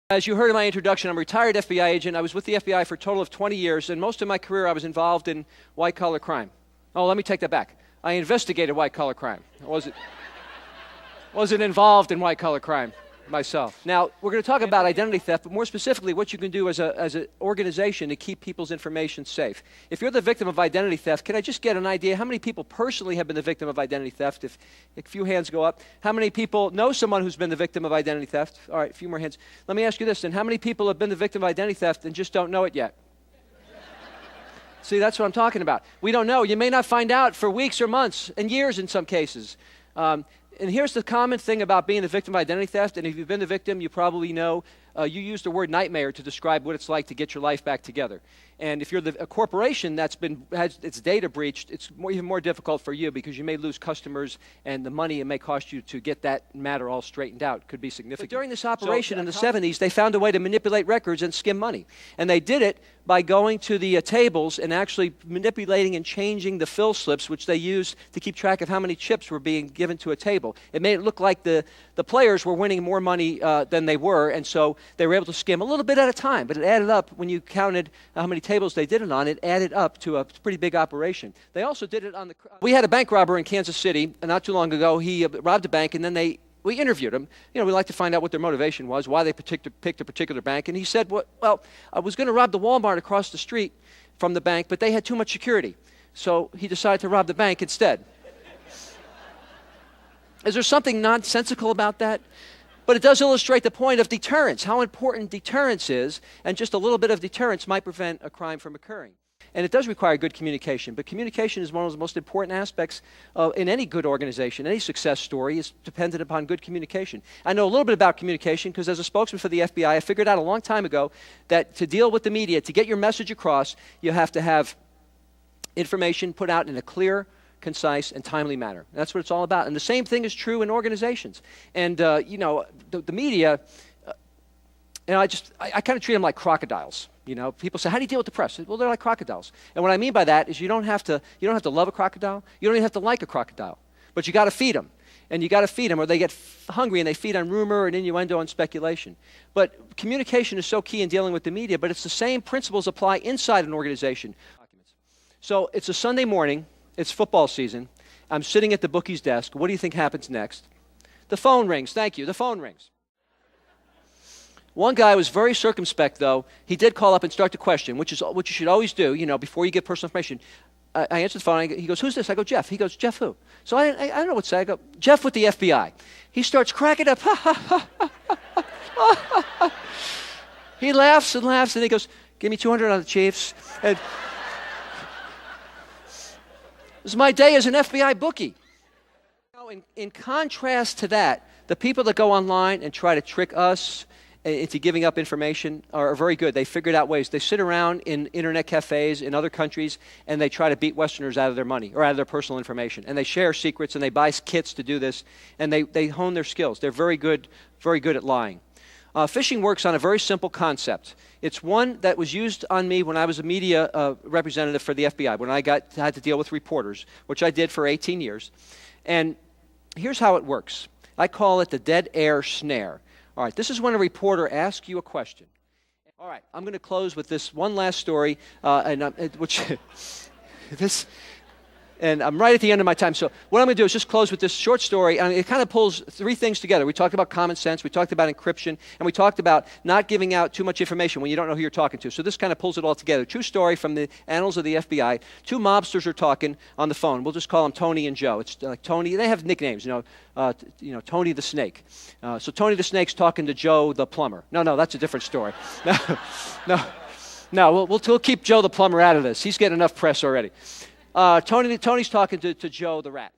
As you heard in my introduction, I'm a retired FBI agent. I was with the FBI for a total of 20 years, and most of my career I was involved in white-collar crime. Oh, let me take that back. I investigated white-collar crime. I wasn't involved in white-collar crime myself. Now, we're going to talk about identity theft, but more specifically, what you can do as an organization to keep people's information safe. If you're the victim of identity theft, can I just get an idea how many people personally have been the victim of identity theft? If a few hands go up. How many people know someone who's been the victim of identity theft? All right, a few more hands. Let me ask you this, then. How many people have been the victim of identity theft and just don't know it yet? See, that's what I'm talking about. We don't know. You may not find out for weeks or months and years in some cases. And here's the common thing about being the victim of identity theft, and if you've been the victim, you probably know, you use the word nightmare to describe what it's like to get your life back together. And if you're a corporation that's has its data breached, it's even more difficult for you because you may lose customers and the money it may cost you to get that matter all straightened out could be significant. But during this operation in the 70s, they found a way to manipulate records and skim money. And they did it by going to the tables and actually manipulating and changing the fill slips, which they used to keep track of how many chips were being given to a table. It made it look like the players were winning more money than they were, and so they were able to skim a little bit at a time, but it added up when you counted how many tables they did it on. It added up to a pretty big operation. They also did it on the... We had a bank robber in Kansas City not too long ago. He robbed a bank, and then we interviewed him. You know, we like to find out what their motivation was, why they picked a particular bank, and he said, well, I was going to rob the Walmart across the street from the bank, but they had too much security, so he decided to rob the bank instead. Is there something nonsensical about that? But it does illustrate the point of deterrence, how important deterrence is, and just a little bit of deterrence might prevent a crime from occurring. And it does require good communication, but communication is one of the most important aspects in any good organization. Any success story is dependent upon good communication. I know a little bit about communication because as a spokesman for the FBI, I figured out a long time ago that to deal with the media, to get your message across, you have to have information put out in a clear, concise, and timely manner. And that's what it's all about. And the same thing is true in organizations. And, you know, the media, and I kind of treat them like crocodiles. You know, people say, how do you deal with the press? Well, they're like crocodiles. And what I mean by that is you don't have to love a crocodile. You don't even have to like a crocodile. But you got to feed them. And you got to feed them, or they get hungry and they feed on rumor and innuendo and speculation. But communication is so key in dealing with the media, but it's the same principles apply inside an organization. So it's a Sunday morning. It's football season. I'm sitting at the bookie's desk. What do you think happens next? The phone rings. Thank you. The phone rings. One guy was very circumspect, though. He did call up and start the question, which is what you should always do, you know, before you get personal information. I answered the phone. He goes, who's this? I go, Jeff. He goes, Jeff who? So I don't know what to say. I go, Jeff with the FBI. He starts cracking up. He laughs and laughs, and he goes, give me 200 on the Chiefs. And this is my day as an FBI bookie. In contrast to that, the people that go online and try to trick us into giving up information are very good. They figured out ways. They sit around in internet cafes in other countries and they try to beat Westerners out of their money or out of their personal information. And they share secrets and they buy kits to do this. And they hone their skills. They're very good at lying. Phishing works on a very simple concept. It's one that was used on me when I was a media representative for the FBI, when I had to deal with reporters, which I did for 18 years. And here's how it works. I call it the dead air snare. All right, this is when a reporter asks you a question. All right, I'm going to close with this one last story, and I'm right at the end of my time. So what I'm going to do is just close with this short story. And it kind of pulls three things together. We talked about common sense. We talked about encryption. And we talked about not giving out too much information when you don't know who you're talking to. So this kind of pulls it all together. True story from the annals of the FBI. Two mobsters are talking on the phone. We'll just call them Tony and Joe. It's like Tony. They have nicknames, Tony the Snake. So Tony the Snake's talking to Joe the Plumber. No, that's a different story. No, we'll keep Joe the Plumber out of this. He's getting enough press already. Tony's talking to Joe the Rat.